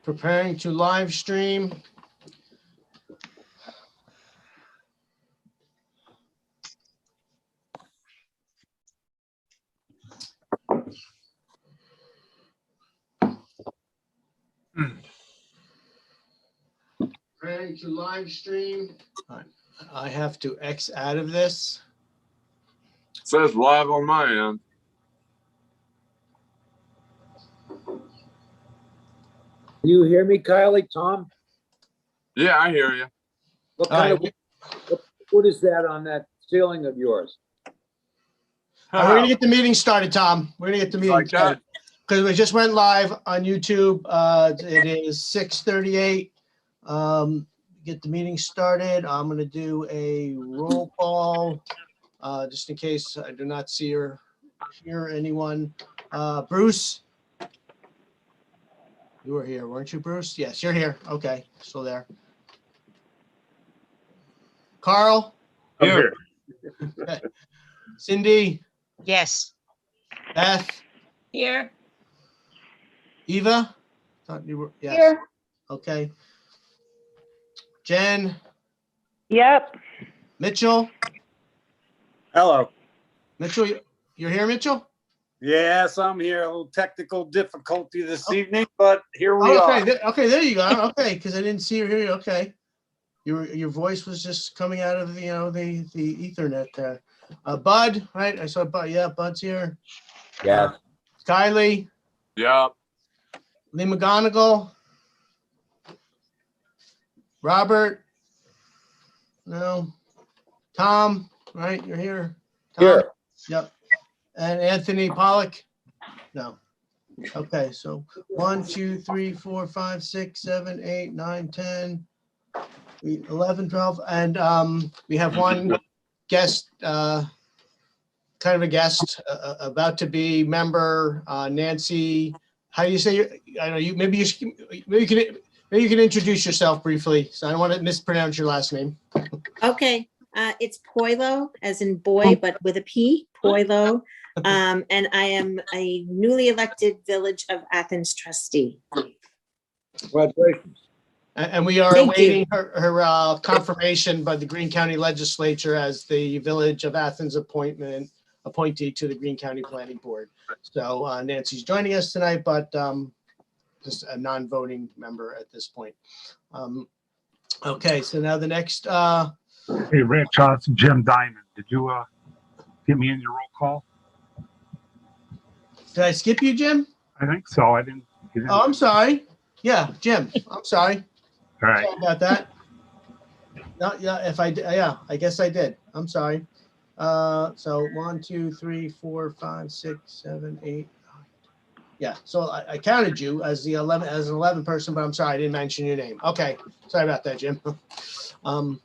preparing to live stream. Preparing to live stream. I have to X out of this. It says live on my end. Can you hear me, Kylie, Tom? Yeah, I hear you. What All kind right. of, what is that on that ceiling of yours? We're gonna get the meeting started, Tom. We're gonna get the meeting Like that? started. Because we just went live on YouTube. It is 6:38. Get the meeting started. I'm gonna do a roll call, just in case I do not see or hear anyone. Bruce? You were here, weren't you, Bruce? Yes, you're here. Okay, still there. Carl? I'm here. Cindy? Yes. Beth? Here. Eva? Thought you were, yes. Here. Okay. Jen? Yep. Mitchell? Hello. Mitchell, you're here, Mitchell? Yes, I'm here. A little technical difficulty this evening, but here we Oh, are. okay, okay, there you go. Okay, because I didn't see or hear you. Okay. Your voice was just coming out of the, you know, the Ethernet there. Bud, right? I saw Bud. Yeah, Bud's here. Yeah. Kylie, Yeah. Lee McGonigal, Robert. No. Tom, right? You're here. Tom? Here. Yep. And Anthony Pollock? No. Okay, so 1, 2, 3, 4, 5, 6, 7, 8, 9, 10, 11, 12, and we have one guest, kind of a guest, about to be member, Nancy. How do you say your, I don't know, you maybe you can introduce yourself briefly. So I don't want to mispronounce your last name. Okay, it's Poilo, as in boy, but with a P, Poilo. And I am a newly elected Village of Athens trustee. Congratulations. And we are Thank you. awaiting her confirmation by the Greene County Legislature as the Village of Athens appointee to the Greene County Planning Board. So Nancy's joining us tonight, but just a non-voting member at this point. Okay, so now the next. Hey, Rich, it's Jim Diamond. Did you get me in your roll call? Did I skip you, Jim? I think so. I didn't get in. Oh, I'm sorry. Yeah, Jim, I'm sorry. All right. Sorry about that. No, yeah, yeah, I guess I did. I'm sorry. So 1, 2, 3, 4, 5, 6, 7, 8, 9. Yeah, so I counted you as an 11 person, but I'm sorry, I didn't mention your name. Okay, sorry about that, Jim. All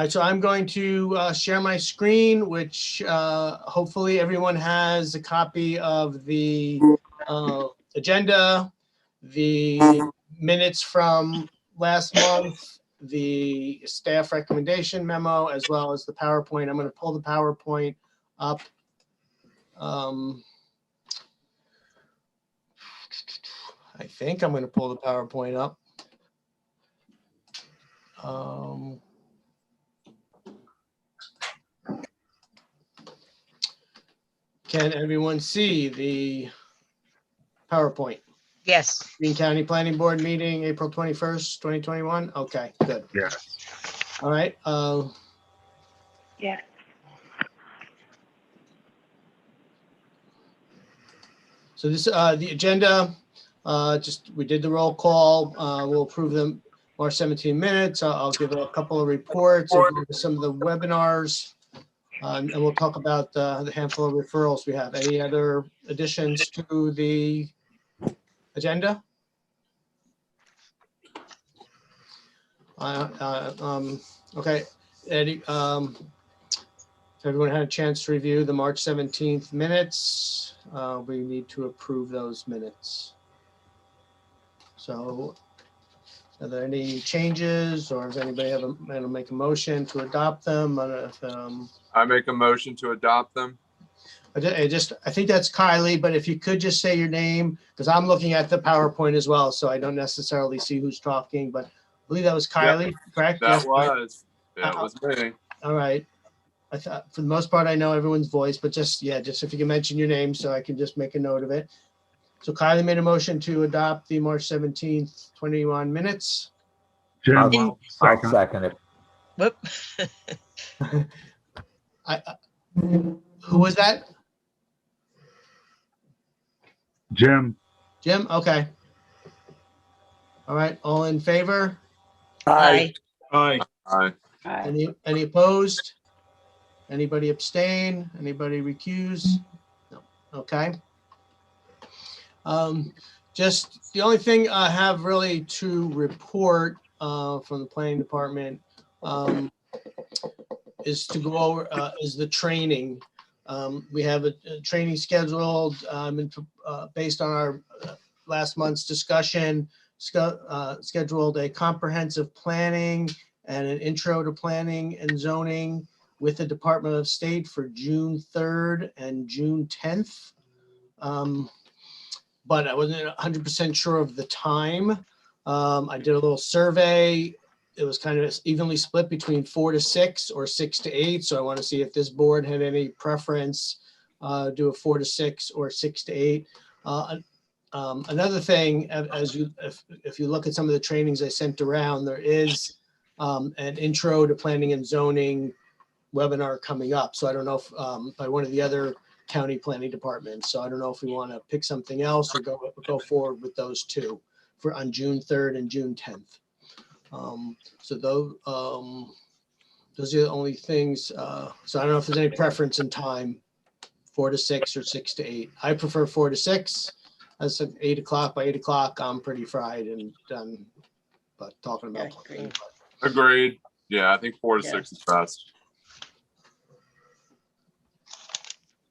right, so I'm going to share my screen, which hopefully everyone has a copy of the agenda, the minutes from last month, the staff recommendation memo, as well as the PowerPoint. I'm going to pull the PowerPoint up. I think I'm going to pull the PowerPoint up. Can everyone see the PowerPoint? Yes. Greene County Planning Board meeting, April 21st, 2021? Okay, good. Yeah. All right. Yeah. So this, the agenda, we did the roll call. We'll approve them March 17 minutes. I'll give a couple of reports, I'll give some of the webinars, and we'll talk about the handful of referrals we have. Any other additions to the agenda? Okay, Eddie, everyone had a chance to review the March 17th minutes. We need to approve those minutes. So are there any changes, or does anybody make a motion to adopt them? I don't know if, I make a motion to adopt them. I think that's Kylie, but if you could just say your name, because I'm looking at the PowerPoint as well, so I don't necessarily see who's talking, but I believe that was Kylie, correct? That Yes. was, that was me. All right. I thought, for the most part, I know everyone's voice, but just if you can mention your name so I can just make a note of it. So Kylie made a motion to adopt the March 17th, 21 minutes. Jim, In- I'll I'll second. second it. Whoop. Who was that? Jim, Jim? Okay. All right, all in favor? Aye. Aye. Aye. Any opposed? Anybody abstain? Anybody recuse? No. Okay. Just the only thing I have really to report from the planning department is to go over is the training. We have a training scheduled based on our last month's discussion, scheduled a comprehensive planning and an intro to planning and zoning with the Department of State for June 3rd and June 10th. But I wasn't 100% sure of the time. I did a little survey. It was kind of evenly split between 4 to 6 or 6 to 8. So I want to see if this board had any preference, do a 4 to 6 or 6 to 8. Another thing, if you look at some of the trainings I sent around, there is an intro to planning and zoning webinar coming up. So I don't know if by one of the other county planning departments. So I don't know if we want to pick something else or go forward with those two for on June 3rd and June 10th. So those are the only things. So I don't know if there's any preference in time, 4 to 6 or 6 to 8. I prefer 4 to 6. I said 8 o'clock. By 8 o'clock, I'm pretty fried and done. But talking about Yeah, planning, Agreed. Yeah, I think 4 to Yeah. 6 is best.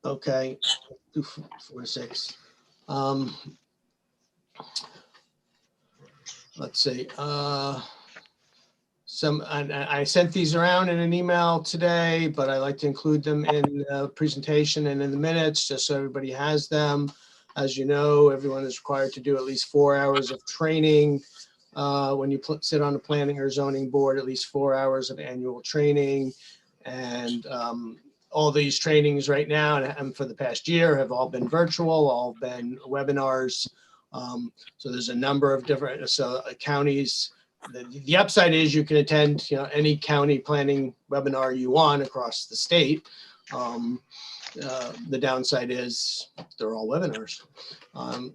okay, do 4 to 6. Let's see. I sent these around in an email today, but I like to include them in the presentation and in the minutes, just so everybody has them. As you know, everyone is required to do at least 4 hours of training. When you sit on the planning or zoning board, at least 4 hours of annual training. And all these trainings right now and for the past year have all been virtual, all been webinars. So there's a number of different counties. The upside is you can attend, any county planning webinar you want across the state. The downside is they're all webinars.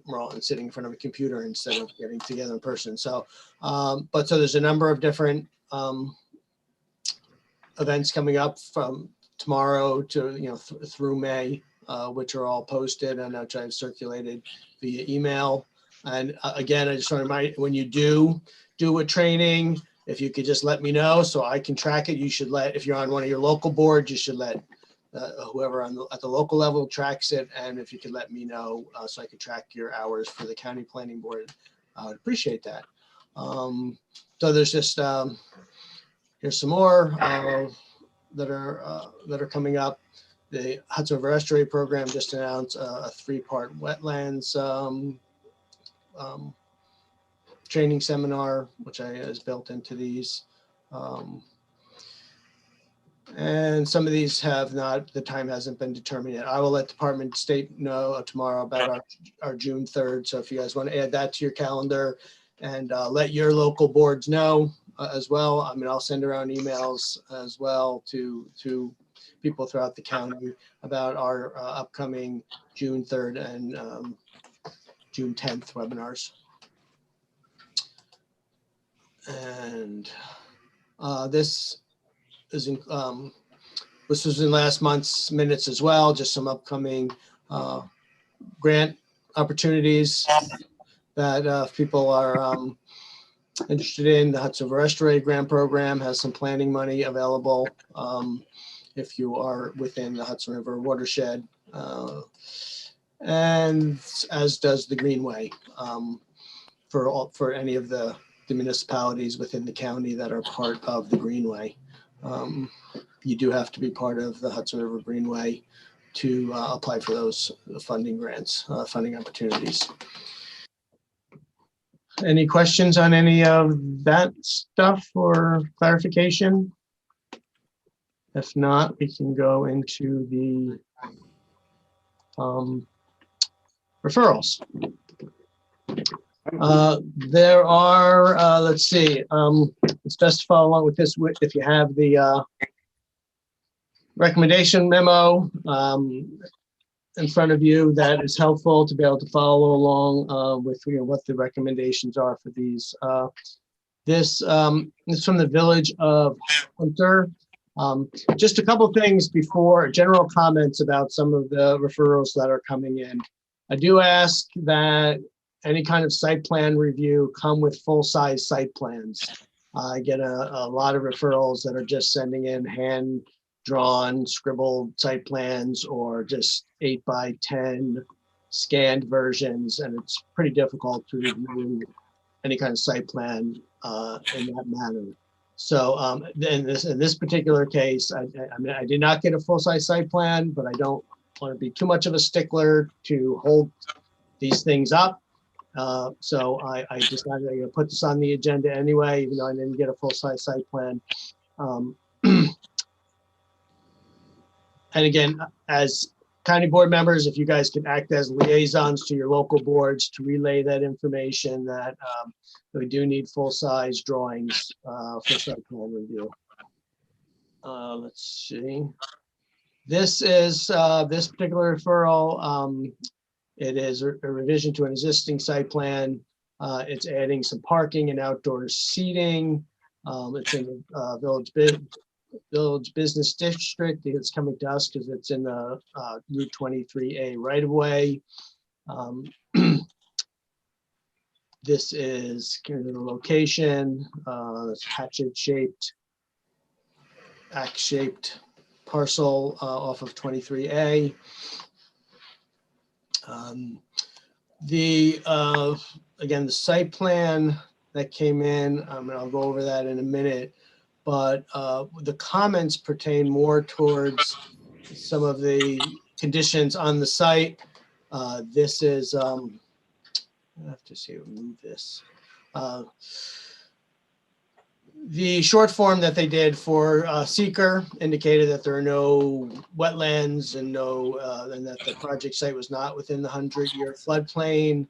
We're all sitting in front of a computer instead of getting together in person. So, so there's a number of different events coming up from tomorrow to through May, which are all posted and which I've circulated via email. And again, I just want to remind, when you do a training, if you could just let me know so I can track it. You should if you're on one of your local boards, you should let whoever at the local level tracks it. And if you could let me know so I could track your hours for the county planning board, I would appreciate that. So there's just, here's some more that are coming up. The Hudson River Estuary Program just announced a 3-part wetlands training seminar, which is built into these. And some of these the time hasn't been determined yet. I will let Department of State know tomorrow about our June 3rd. So if you guys want to add that to your calendar and let your local boards know as well. I mean, I'll send around emails as well to people throughout the county about our upcoming June 3rd and June 10th webinars. And this was in last month's minutes as well, just some upcoming grant opportunities that if people are interested in. The Hudson River Estuary Grant Program has some planning money available if you are within the Hudson River watershed, and as does the Greenway for any of the municipalities within the county that are part of the Greenway. You do have to be part of the Hudson River Greenway to apply for those funding grants, funding opportunities. Any questions on any of that stuff or clarification? If not, we can go into the referrals. There are, let's see, it's best to follow along with this if you have the recommendation memo in front of you. That is helpful to be able to follow along with what the recommendations are for these. This is from the Village of Hunter. Just a couple things before general comments about some of the referrals that are coming in. I do ask that any kind of site plan review come with full-size site plans. I get a lot of referrals that are just sending in hand-drawn, scribbled site plans or just 8x10 scanned versions, and it's pretty difficult to review any kind of site plan in that manner. So in this particular case, I mean, I did not get a full-size site plan, but I don't want to be too much of a stickler to hold these things up. So I decided I'm going to put this on the agenda anyway, even though I didn't get a full-size site plan. And again, as county board members, if you guys can act as liaisons to your local boards to relay that information, that we do need full-size drawings for site plan review. Let's see. This is this particular referral. It is a revision to an existing site plan. It's adding some parking and outdoor seating. It's in the Village Business District. It's coming to us because it's in the Route 23A right of way. This is kind of the location. It's hatchet-shaped, axe-shaped parcel off of 23A. Again, the site plan that came in, and I'll go over that in a minute, but the comments pertain more towards some of the conditions on the site. This is, I have to see, move this. The short form that they did for seeker indicated that there are no wetlands and and that the project site was not within the 100-year floodplain.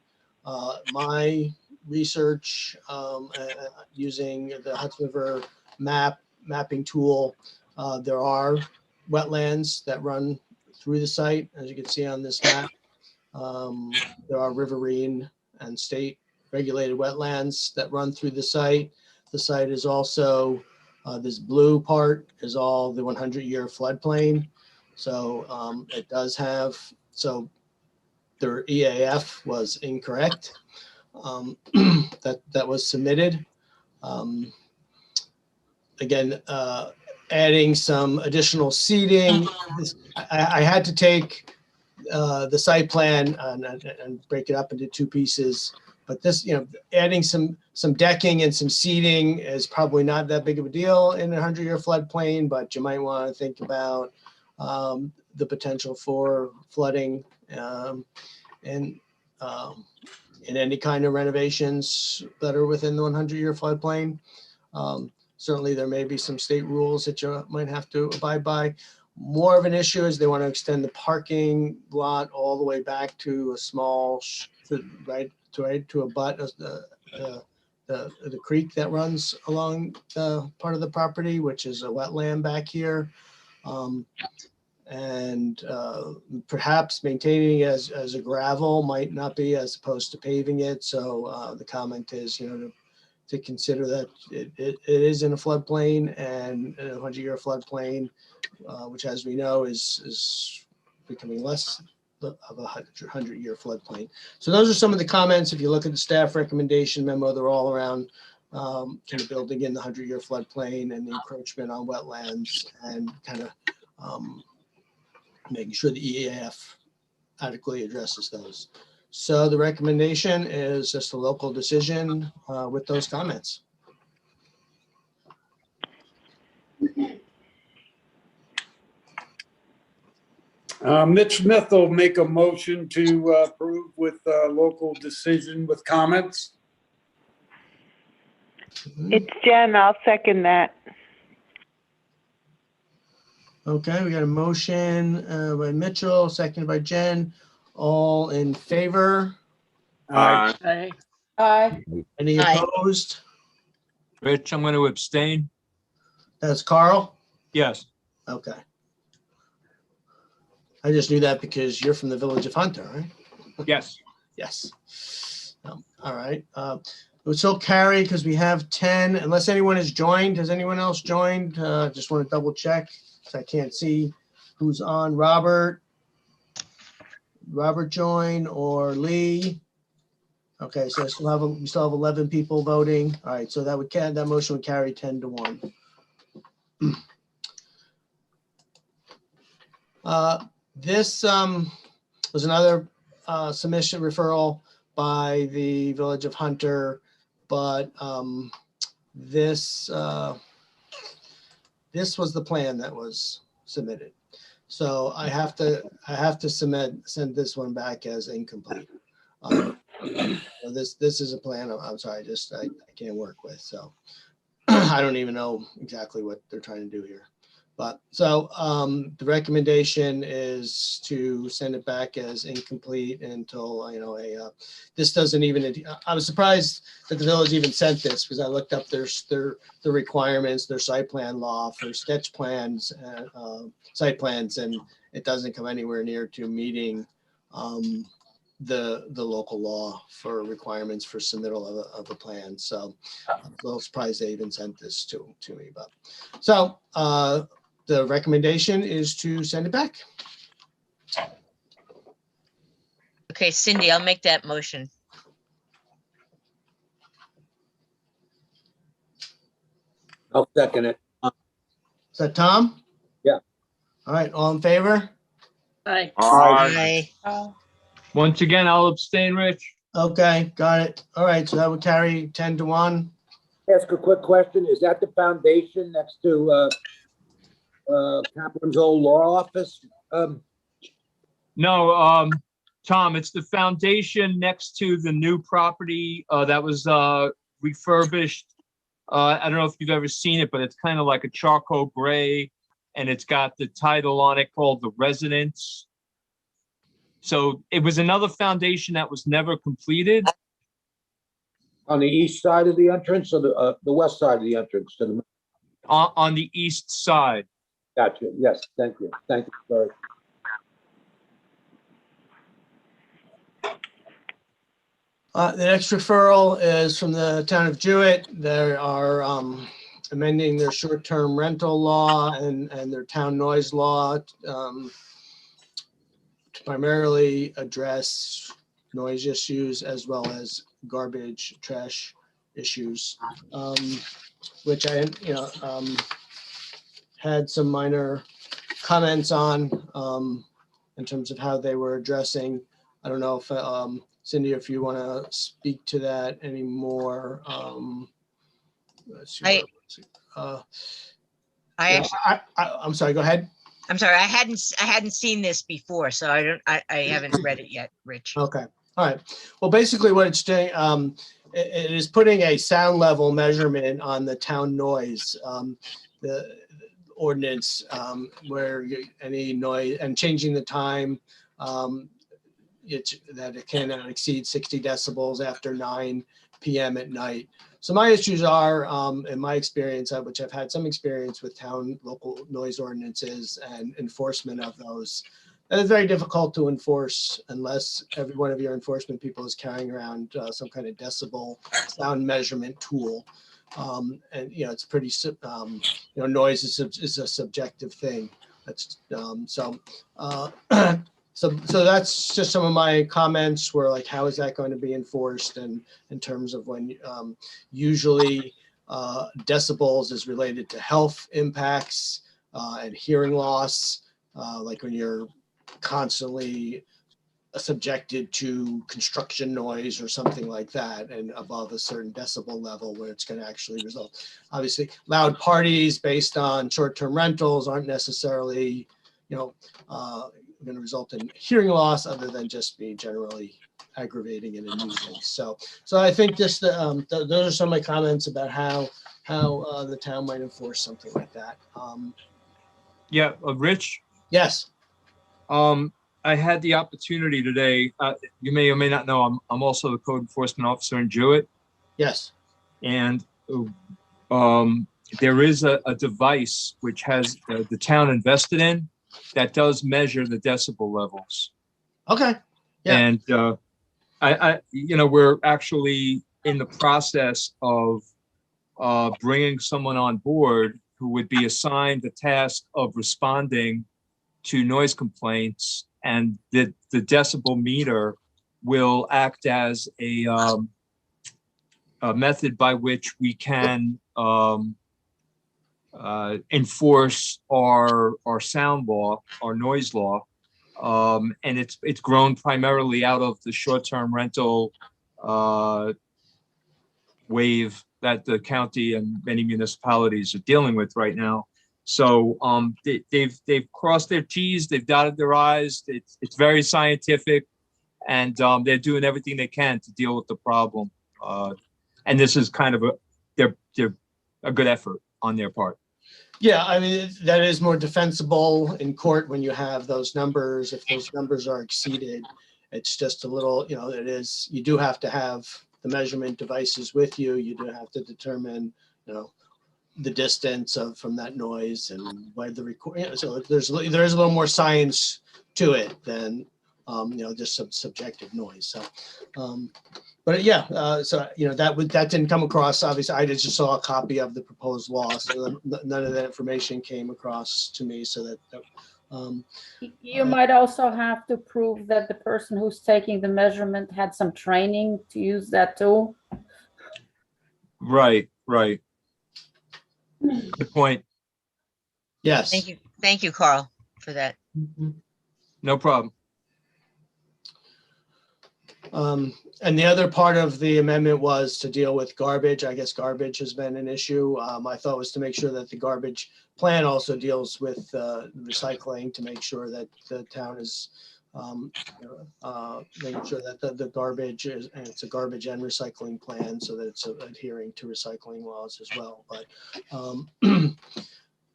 My research using the Hudson River mapping tool, there are wetlands that run through the site, as you can see on this map. There are riverine and state regulated wetlands that run through the site. The site is also, this blue part is all the 100-year floodplain. So it does have, so their EAF was incorrect. That was submitted. Again, adding some additional seating. I had to take the site plan and break it up into two pieces. But this, adding some decking and some seating is probably not that big of a deal in a 100-year floodplain, but you might want to think about the potential for flooding in any kind of renovations that are within the 100-year floodplain. Certainly, there may be some state rules that you might have to abide by. More of an issue is they want to extend the parking lot all the way back to a small, to a butt of the creek that runs along the part of the property, which is a wetland back here. And perhaps maintaining it as a gravel might not be, as opposed to paving it. So the comment is, to consider that it is in a floodplain, and a 100-year floodplain, which, as we know, is becoming less of a 100-year floodplain. So those are some of the comments. If you look at the staff recommendation memo, they're all around kind of building in the 100-year floodplain and the encroachment on wetlands, and kind of making sure the EAF adequately addresses those. So the recommendation is just a local decision with those comments. Mitch Smith will make a motion to approve with local decision with comments. It's Jen. I'll second that. Okay, we got a motion by Mitchell, seconded by Jen. All in favor? Aye. Aye. Any Aye. opposed? Rich, I'm going to abstain. That's Carl? Yes. Okay. I just knew that because you're from the village of Hunter, right? Yes. Yes. All right. We'll still carry because we have 10, unless anyone has joined. Has anyone else joined? Just want to double check. So I can't see who's on. Robert joined or Lee. Okay, so we still have 11 people voting. All right, so that motion would carry 10-1. This was another submission referral by the Village of Hunter, but this was the plan that was submitted. So I have to send this one back as incomplete. This is a plan. I'm sorry, I can't work with. So I don't even know exactly what they're trying to do here. But so the recommendation is to send it back as incomplete until, this doesn't even, I was surprised that the village even sent this because I looked up their requirements, their site plan law for sketch plans, site plans, and it doesn't come anywhere near to meeting the local law for requirements for submittal of a plan. So I'm a little surprised they even sent this to me, but so the recommendation is to send it back. Okay, Cindy, I'll make that motion. I'll second it. Is that Tom? Yeah. All right, all in favor? Aye. Aye. Aye. Once again, I'll abstain, Rich. Okay, got it. All right, so that would carry 10-1. Ask a quick question. Is that the foundation next to Kaplan's old law office? No, Tom, it's the foundation next to the new property that was refurbished. I don't know if you've ever seen it, but it's kind of like a charcoal gray, and it's got the title on it called The Residence. So it was another foundation that was never completed. On the east side of the entrance or the west side of the entrance? On the east side. Gotcha. Yes, thank you. Thank you. Sorry. The next referral is from the town of Jewett. They are amending their short-term rental law and their town noise law to primarily address noise issues as well as garbage, trash issues, which I, had some minor comments on in terms of how they were addressing. I don't know if Cindy, if you want to speak to that anymore. Let's see. I'm sorry. Go ahead. I'm sorry, I hadn't seen this before, so I haven't read it yet, Rich. Okay. All right. Well, basically what it's doing, it is putting a sound level measurement on the town noise, the ordinance, where any noise and changing the time, that it cannot exceed 60 decibels after 9 p.m. at night. So my issues are, in my experience, which I've had some experience with town local noise ordinances and enforcement of those. And it's very difficult to enforce unless every one of your enforcement people is carrying around some kind of decibel sound measurement tool. And it's pretty, noise is a subjective thing. That's So that's just some of my comments were like, how is that going to be enforced? And in terms of when usually decibels is related to health impacts and hearing loss, like when you're constantly subjected to construction noise or something like that and above a certain decibel level where it's going to actually result. Obviously, loud parties based on short-term rentals aren't necessarily going to result in hearing loss other than just be generally aggravating and a nuisance. So I think those are some of my comments about how the town might enforce something like that. Yeah, Rich, Yes, I had the opportunity today, you may or may not know, I'm also the code enforcement officer in Jewett. yes. And there is a device which has the town invested in that does measure the decibel levels. Okay. Yeah. And we're actually in the process of bringing someone on board who would be assigned the task of responding to noise complaints, and the decibel meter will act as a method by which we can enforce our sound law, our noise law. And it's grown primarily out of the short-term rental wave that the county and many municipalities are dealing with right now. So they've crossed their T's, they've dotted their I's. It's very scientific, and they're doing everything they can to deal with the problem. And this is kind of a good effort on their part. Yeah, I mean, that is more defensible in court when you have those numbers. If those numbers are exceeded, it's just a little, you do have to have the measurement devices with you. You do have to determine, the distance from that noise and where the record. So there is a little more science to it than, just some subjective noise. So, but yeah, that didn't come across. Obviously, I just saw a copy of the proposed law, so none of that information came across to me. So that You might also have to prove that the person who's taking the measurement had some training to use that tool. Right. Good point. yes. Thank you, Carl, for that. No problem. And the other part of the amendment was to deal with garbage. I guess garbage has been an issue. My thought was to make sure that the garbage plan also deals with recycling, to make sure that the town is making sure that the garbage is, and it's a garbage and recycling plan, so that it's adhering to recycling laws as well. But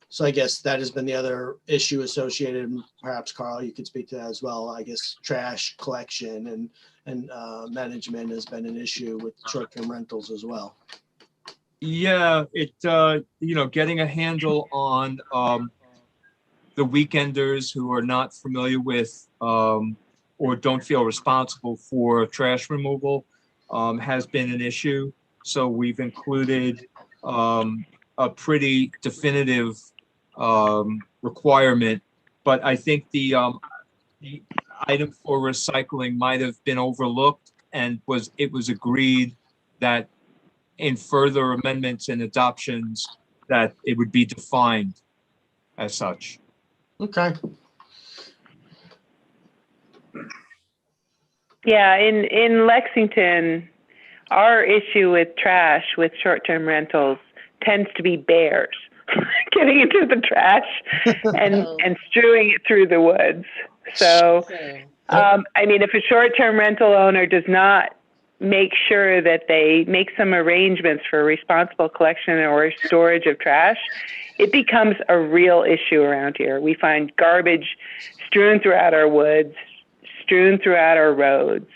so I guess that has been the other issue associated. Perhaps Carl, you could speak to that as well. I guess trash collection and management has been an issue with short-term rentals as well. Yeah, getting a handle on the weekenders who are not familiar with or don't feel responsible for trash removal has been an issue. So we've included a pretty definitive requirement, but I think the item for recycling might have been overlooked, and it was agreed that in further amendments and adoptions that it would be defined as such. Okay. Yeah, in Lexington, our issue with trash with short-term tends to be bears getting into the trash and strewing it through the woods. So, I mean, if a short-term rental owner does not make sure that they make some arrangements for responsible collection or storage of trash, it becomes a real issue around here. We find garbage strewn throughout our woods, strewn throughout our roads,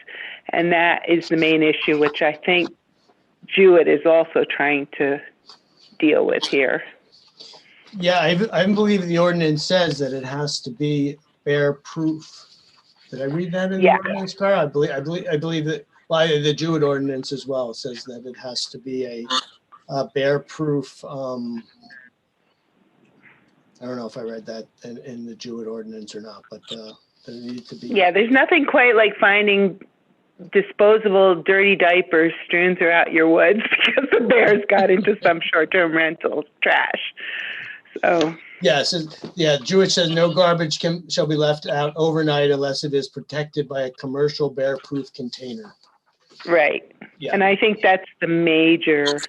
and that is the main issue, which I think Jewett is also trying to deal with here. Yeah, I believe the ordinance says that it has to be bear proof. Did I read that in the ordinance, Carl? I believe that, well, the Jewett ordinance as well says that it has to be a bear proof. I don't know if I read that in the Jewett ordinance or not, but it needs to be. Yeah, there's nothing quite like finding disposable dirty diapers strewn throughout your woods because the bears got into some short-term rental trash. So. Yes, Jewett says no garbage shall be left out overnight unless it is protected by a commercial bear-proof container. Right. Yeah. And I think that's the major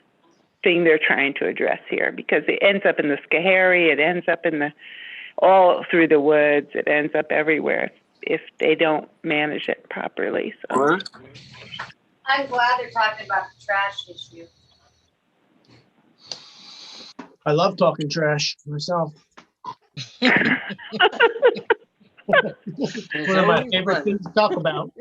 thing they're trying to address here, because it ends up in the Schoharie, it ends up in the all through the woods. It ends up everywhere if they don't manage it properly. So. I'm glad they're talking about the trash issue. I love talking trash myself. One of my favorite things to talk about.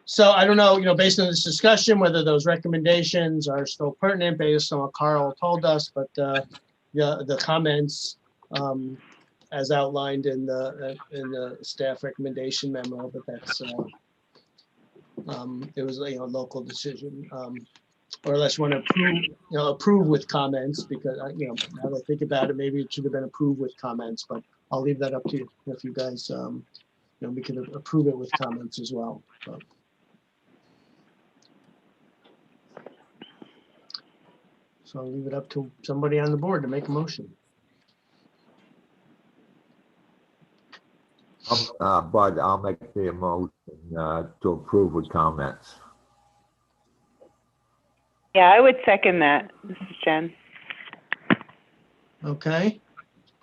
So I don't know, based on this discussion, whether those recommendations are still pertinent based on what Carl told us, but the comments as outlined in the staff recommendation memo, but that's it was a local decision. Or unless you want to approve with comments, because now that I think about it, maybe it should have been approved with comments, but I'll leave that up to you if you guys, we can approve it with comments as well. But. So I'll leave it up to somebody on the board to make a motion. Bud, I'll make the motion to approve with comments. Yeah, I would second that. This is Jen. Okay.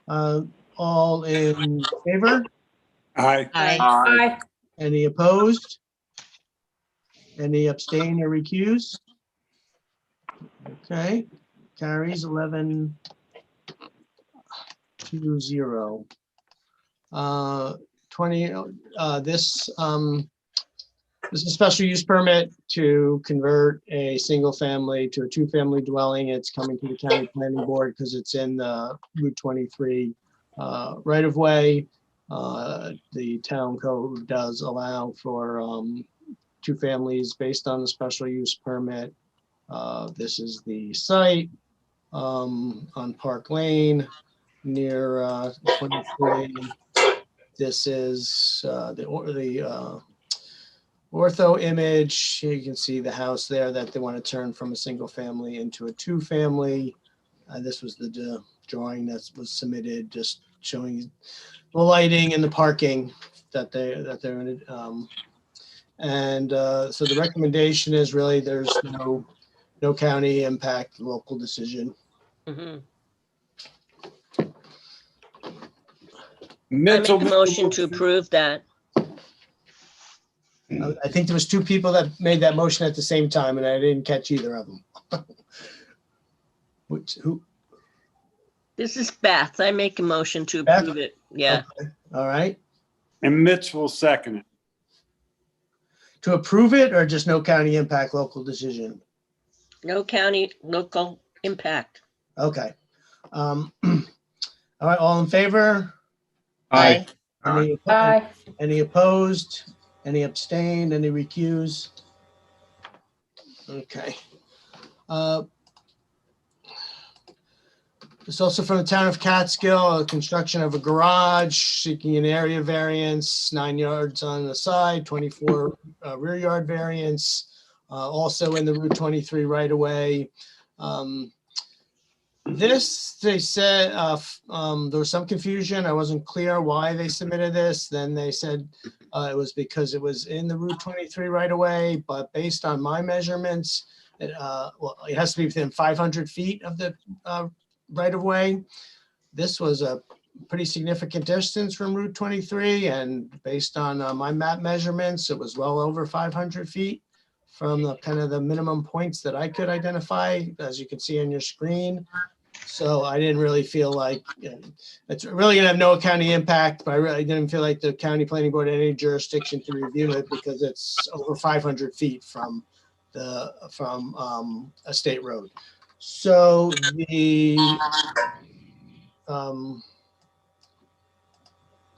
All in favor? Aye. Aye. Any opposed? Any abstain or recuse? Okay, carries 11-0. This is a special use permit to convert a single family to a two-family dwelling. It's coming to the county planning board because it's in the Route 23 right of way. The town code does allow for two families based on the special use permit. This is the site on Park Lane near 23. This is the ortho image. You can see the house there that they want to turn from a single family into a two family. This was the drawing that was submitted, just showing the lighting and the parking that they're in. So the recommendation is really there's no county impact, local decision. I Mitchell, make a motion to approve that. I think there was two people that made that motion at the same time, and I didn't catch either of them. Who? This is Beth. I make a motion to Beth? approve it. Yeah. Okay. All right. and Mitch will second it. To approve it or just no county impact, local decision? No county, local impact. Okay. All right, all in favor? Aye. Aye. Any opposed? Any abstained? Any recuse? Okay. It's also from the town of Catskill, construction of a garage, seeking an area variance, 9 yards on the side, 24 rear yard variance, also in the Route 23 right away. This, they said, there was some confusion. I wasn't clear why they submitted this. Then they said it was because it was in the Route 23 right away, but based on my measurements, it has to be within 500 feet of the right of way. This was a pretty significant distance from Route 23, and based on my map measurements, it was well over 500 feet from the kind of the minimum points that I could identify, as you can see on your screen. So I didn't really feel like it's really gonna have no county impact, but I really didn't feel like the county planning board had any jurisdiction to review it because it's over 500 feet from a state road. So the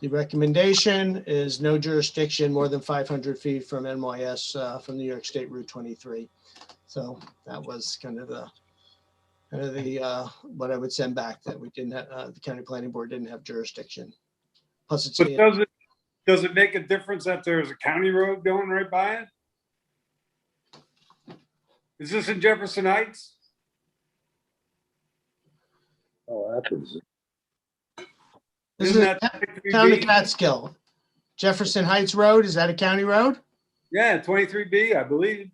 recommendation is no jurisdiction more than 500 feet from NYS, from New York State Route 23. So that was kind of the what I would send back, that we didn't have, the county planning board didn't have jurisdiction. Plus it's, But does it make a difference that there's a county road going right by it? Is this in Jefferson Heights? Oh, happens. this is Isn't a that town of 23B? Catskill. Jefferson Heights Road, is that a county road? Yeah, 23B, I believe.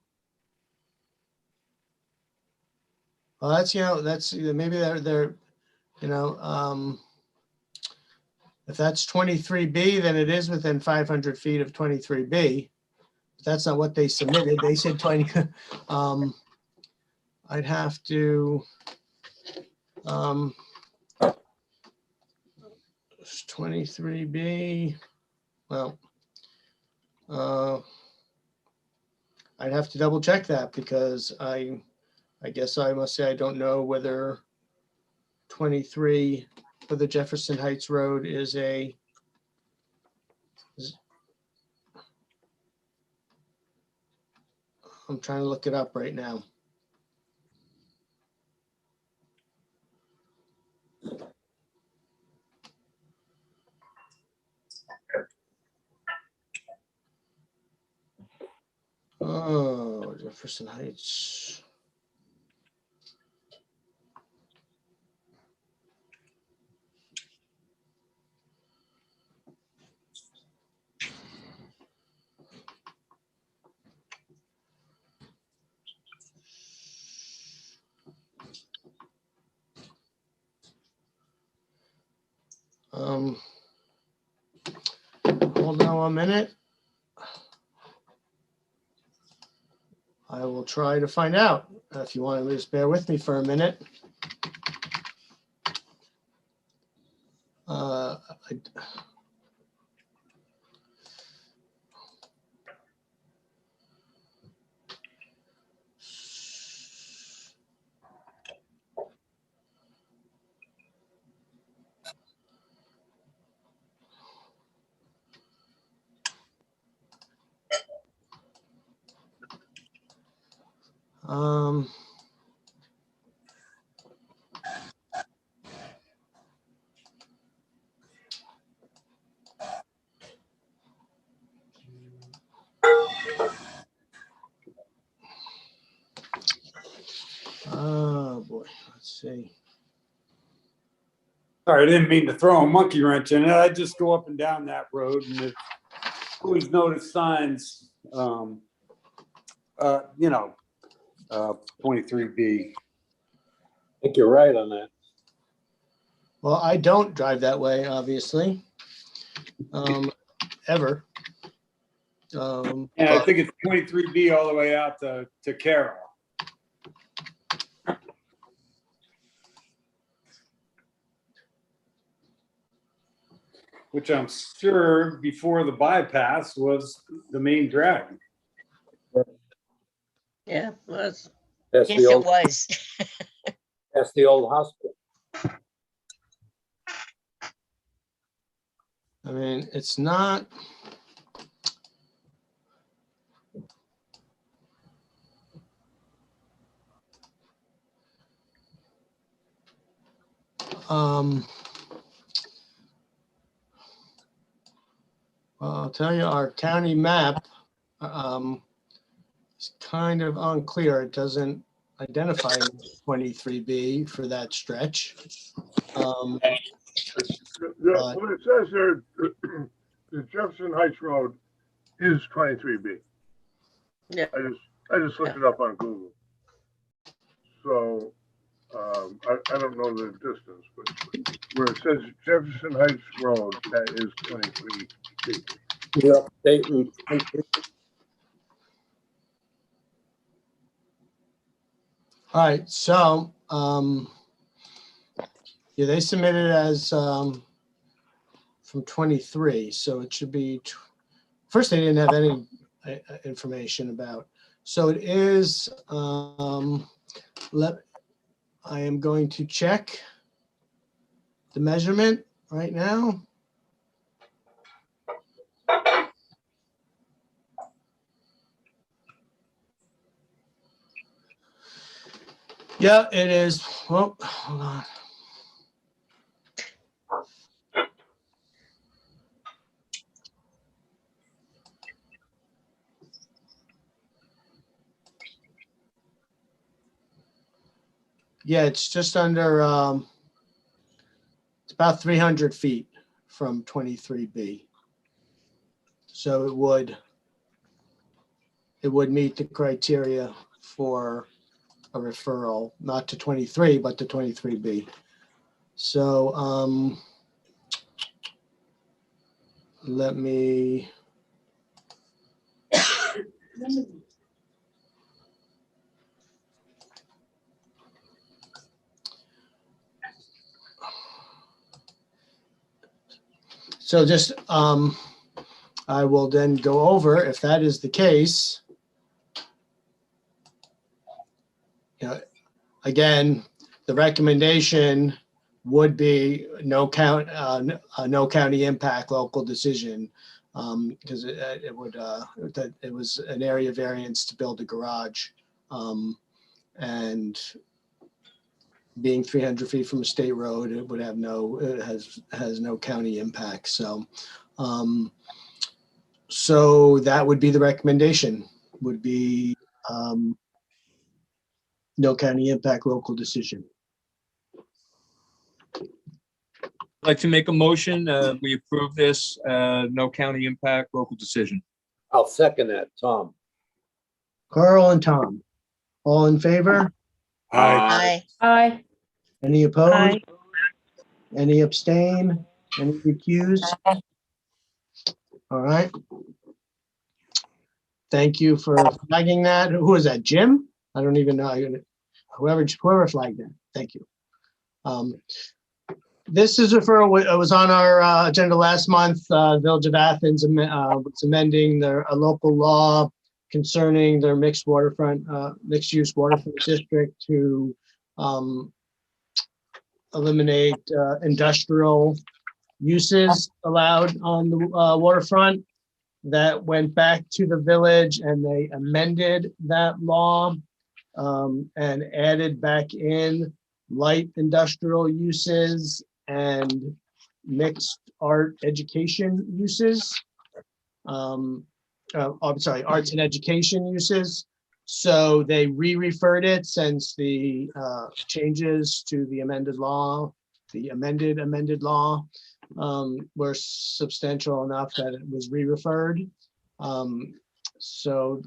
Well, that's, that's maybe they're you know, if that's 23B, then it is within 500 feet of 23B. But that's not what they submitted. They said 20. I'd have to, 23B, well, I'd have to double check that because I guess I must say I don't know whether 23 for the Jefferson Heights Road is I'm trying to look it up right now. Oh, Jefferson Heights. Hold on 1 minute. I will try to find out. If you want to just bear with me for a minute. Oh boy, let's see. Sorry, I didn't mean to throw a monkey wrench in it. I just go up and down that road and it always notice signs, you know, 23B. I think you're right on that. Well, I don't drive that way, obviously, ever. And I think it's 23B all the way out to Carroll. Which I'm sure before the bypass was the main drag. Yeah, was. That's Yes, the it old, was. that's the old hospital. I mean, it's not. Well, I'll tell you, our county map is kind of unclear. It doesn't identify 23B for that stretch. What it says there, the Jefferson Heights Road is 23B. Yeah. I just looked it up on Google. So I don't know the distance, but where it says Jefferson Heights Road, that is 23B. Yep, State Route 23. All right, so yeah, they submitted as from 23, so it should be. First, they didn't have any information about. So it is. I am going to check the measurement right now. Yeah, it is. Well, hold on. Yeah, it's just under, it's about 300 feet from 23B. So it would meet the criteria for a referral, not to 23, but to 23B. So, let me. So just, I will then go over, if that is the case. You know, again, the recommendation would be no county impact local decision. Because it would, that it was an area variance to build a garage. And being 300 feet from a state road, it would have it has no county impact. So, so that would be the recommendation, would be no county impact local decision. I'd like to make a motion, we approve this, no county impact, local decision. I'll second that, Tom. Carl and Tom, all in favor? Aye. Aye. Any opposed? Aye. Any abstain? Any recused? All right. Thank you for flagging that. Who was that, Jim? I don't even know. Whoever flagged that. Thank you. This is it was on our agenda last month. Village of Athens was amending a local law concerning their mixed use waterfront district to eliminate industrial uses allowed on the waterfront. That went back to the village and they amended that law and added back in light industrial uses and mixed art education uses. I'm sorry, arts and education uses. So they re-referred it since the changes to the amended law, the amended law were substantial enough that it was re-referred. So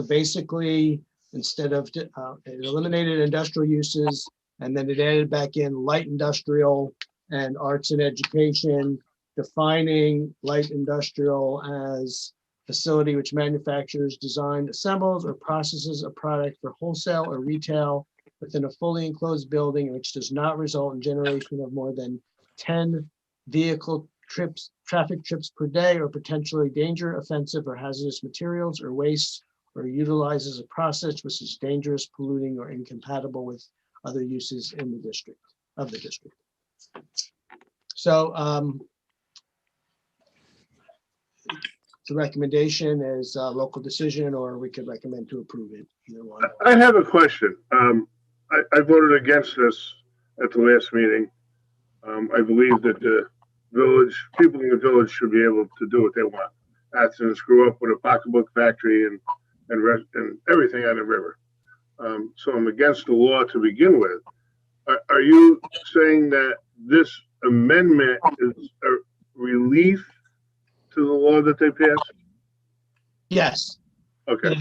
basically, instead of it eliminated industrial uses, and then it added back in light industrial and arts and education, defining light industrial as facility which manufactures, designs, assembles, or processes a product for wholesale or retail within a fully enclosed building which does not result in generation of more than 10 traffic trips per day, or potentially danger, offensive, or hazardous materials or waste, or utilizes a process which is dangerous, polluting, or incompatible with other uses in the district. So the recommendation is a local decision, or we could recommend to approve it. Either one. I have a question. I voted against this at the last meeting. I believe that the people in the village should be able to do what they want. Athens grew up with a pocketbook factory and everything on the river. So I'm against the law to begin with. Are you saying that this amendment is a relief to the law that they passed? Yes. Okay.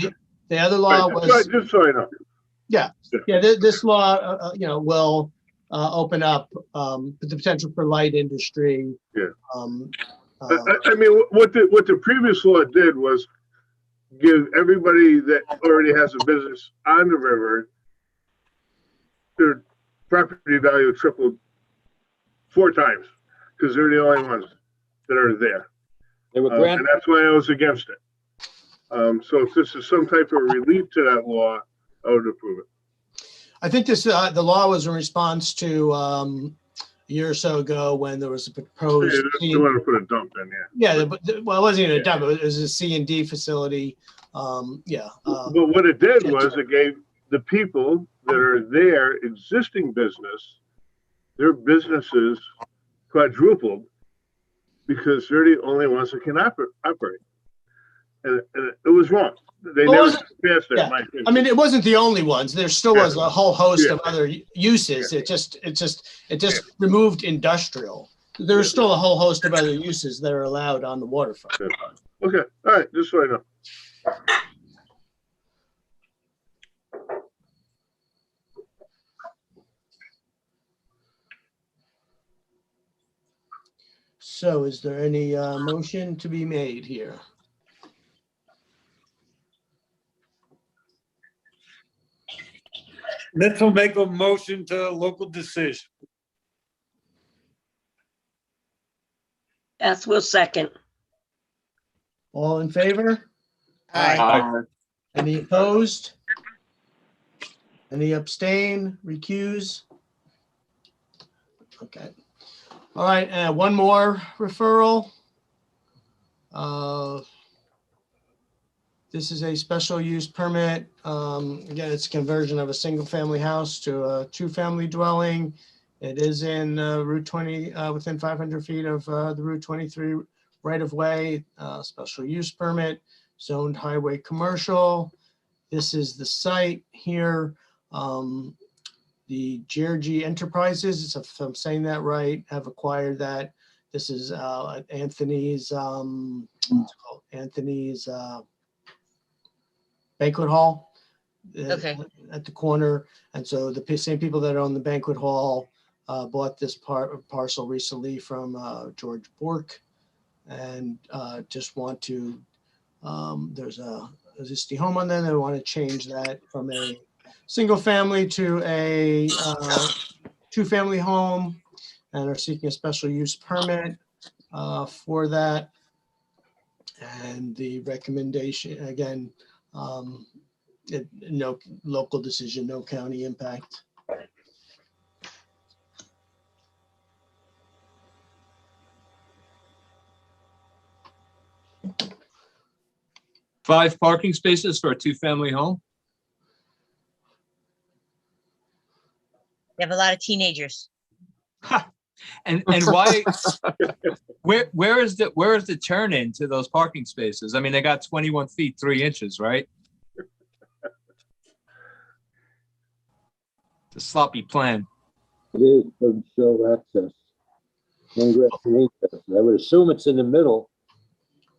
The other law was just so I know. Yeah. This law, will open up the potential for light industry. Yeah. I mean, what the previous law did was give everybody that already has a business on the river, their property value tripled 4 times because they're the only ones that are there. They were and that's why I was against it. So if this is some type of relief to that law, I would approve it. I think this the law was in response to a year or so ago when there was a proposed. You want to put a dump in there. Yeah, well, it wasn't even a dump. It was a C&D facility. But what it did was it gave the people that are there, existing business, their businesses quadrupled because they're the only ones that can operate. And it was wrong. They never passed it. Yeah. In my opinion. I mean, it wasn't the only ones. There still was a whole host of other uses. It just removed industrial. There's still a whole host of other uses that are allowed on the waterfront. Okay, all right, just so I know. So is there any motion to be made here? Let's make a motion to local decision. Beth will second. All in favor? Aye. Any opposed? Any abstain, recuse? Okay. All right, one more referral. This is a special use permit. Again, it's a conversion of a single-family house to a two-family dwelling. It is in Route 20, within 500 feet of the Route 23 right-of-way, special use permit, zoned highway commercial. This is the site here. The Jergy Enterprises, if I'm saying that right, have acquired that. This is Anthony's, what's it called? Anthony's banquet hall. Okay. At the corner. And so the same people that own the banquet hall bought this parcel recently from George Bork, and just want to, there's a existing home on there. They want to change that from a single family to a two-family home, and are seeking a special use permit for that. And the recommendation, again, no local decision, no county impact. Five parking spaces for a two-family home? You have a lot of teenagers. And why, where is the turn in to those parking spaces? I mean, they got 21 feet, 3 inches, right? It's a sloppy plan. It is, doesn't show access. Ingress and egress. I would assume it's in the middle.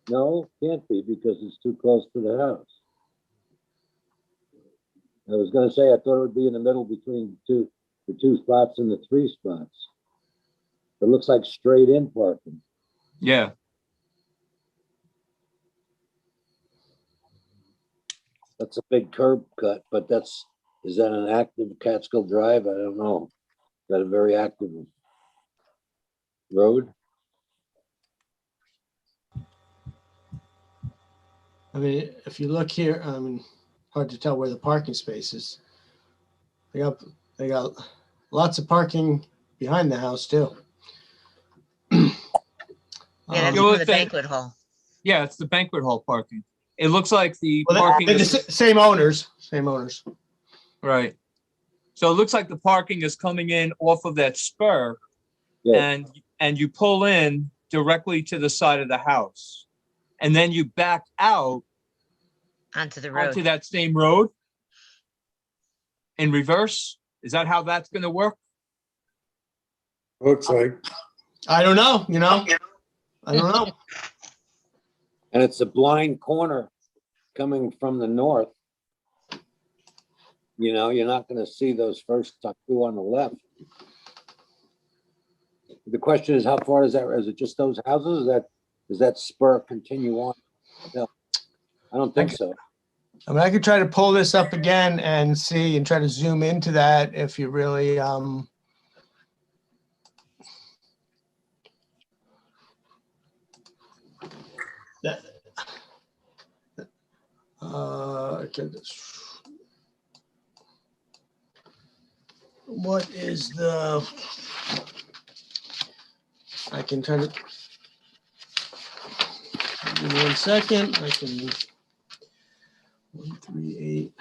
No, can't be because it's too close to the house. I was gonna say, I thought it would be in the middle between the two spots and the 3 spots. It looks like straight in parking. Yeah. That's a big curb cut, but is that an active Catskill Drive? I don't know. Is that a very active road? I mean, if you look here, I mean, hard to tell where the parking space is. They got lots of parking behind the house too. Yeah, that's The for only the thing- banquet hall. Yeah, it's the banquet hall parking. It looks like the Well, parking they're the is, same owners, right. So it looks like the parking is coming in off of that spur, Yeah. and you pull in directly to the side of the house. And then you back out Onto the road. onto that same road in reverse. Is that how that's gonna work? Looks like. I don't know, I don't know. And it's a blind corner coming from the north. You're not gonna see those first two on the left. The question is, how far is it just those houses? Does that spur continue on? No, I don't think so. I mean, I could try to pull this up again and see and try to zoom into that if you really, okay, what is I can try to, give me 1 second, I can, 138.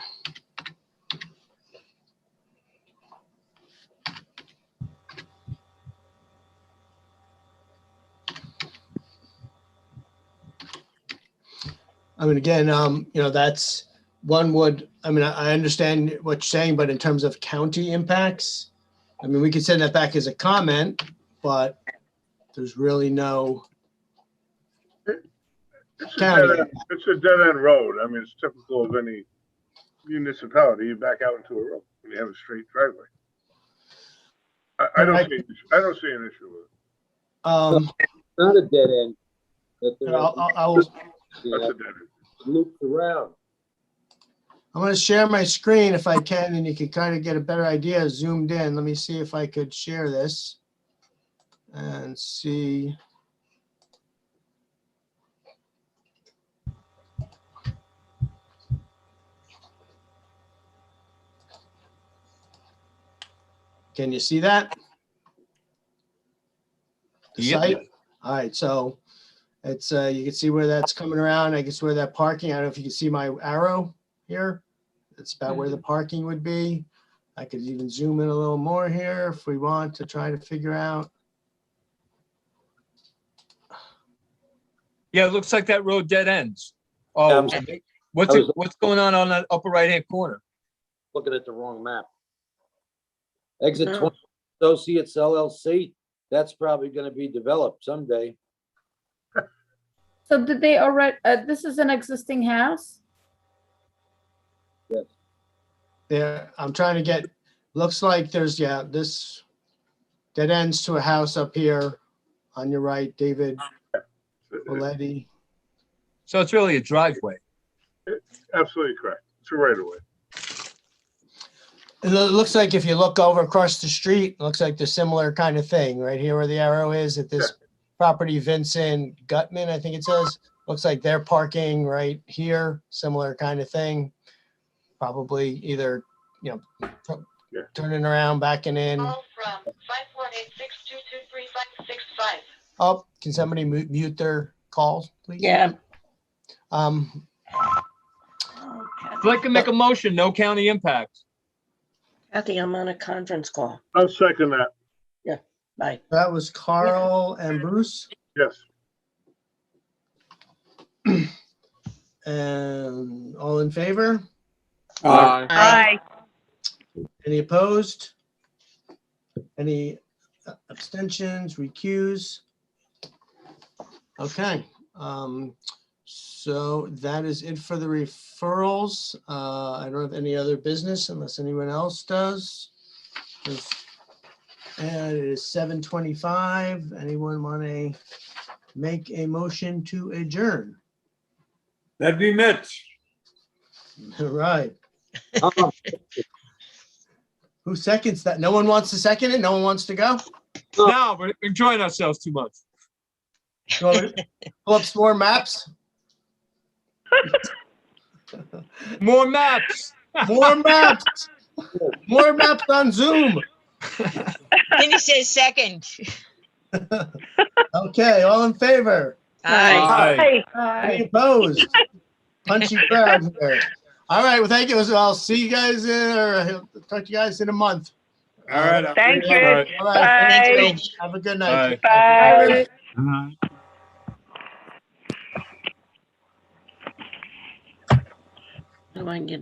I mean, again, that's one would, I mean, I understand what you're saying, but in terms of county impacts, I mean, we could send that back as a comment, but there's really no. It's a dead end road. I mean, it's typical of any municipality. You back out into a road when you have a straight driveway. I don't see an issue with it. Not a dead end. That there I'll, That's a yeah, dead end. loops around. I'm gonna share my screen if I can, and you can kind of get a better idea zoomed in. Let me see if I could share this and see. Can you see that? The Yep. site? All right, so it's, you can see where that's coming around. I guess where that parking, I don't know if you can see my arrow here. That's about where the parking would be. I could even zoom in a little more here if we want to try to figure out. Yeah, it looks like that road dead ends. Oh, Um, what's going on that upper right-hand corner? Looking at the wrong map. Exit Oh. 20 Associates LLC, that's probably gonna be developed someday. So did they already, this is an existing house? Yes. Yeah, I'm trying to get, looks like there's, yeah, this dead ends to a house up here on your right, David Coletti. So it's really a driveway. Absolutely correct. It's a right away. It looks like if you look over across the street, it looks like the similar kind of thing, right here where the arrow is at this property, Vincent Gutman, I think it says. Looks like they're parking right here, similar kind of thing. Probably either, you know, turning around, backing in. Call from 518-622-3565. Oh, can somebody mute their calls, please? Yeah. If I can make a motion, no county impact. Kathy, I'm on a conference call. I'll second that. Bye. That was Carl and Bruce. Yes. And all in favor? Aye. Any opposed? Any abstentions, recuse? Okay, so that is it for the referrals. I don't have any other business unless anyone else does. And it is 7:25. Anyone want to make a motion to adjourn? That'd be Mitch. All right. Who seconds that? No one wants to second it? No one wants to go? No, we're enjoying ourselves too much. You want me to pull up some more maps? More maps. More maps. More maps on Zoom. Cindy says second. Okay, all in favor? Aye. Any opposed? Punchy crowd here. All right, well, thank you. I'll see you guys or talk to you guys in a month. All right. Thank you. All right, Bye. have a good night. Bye. How do I get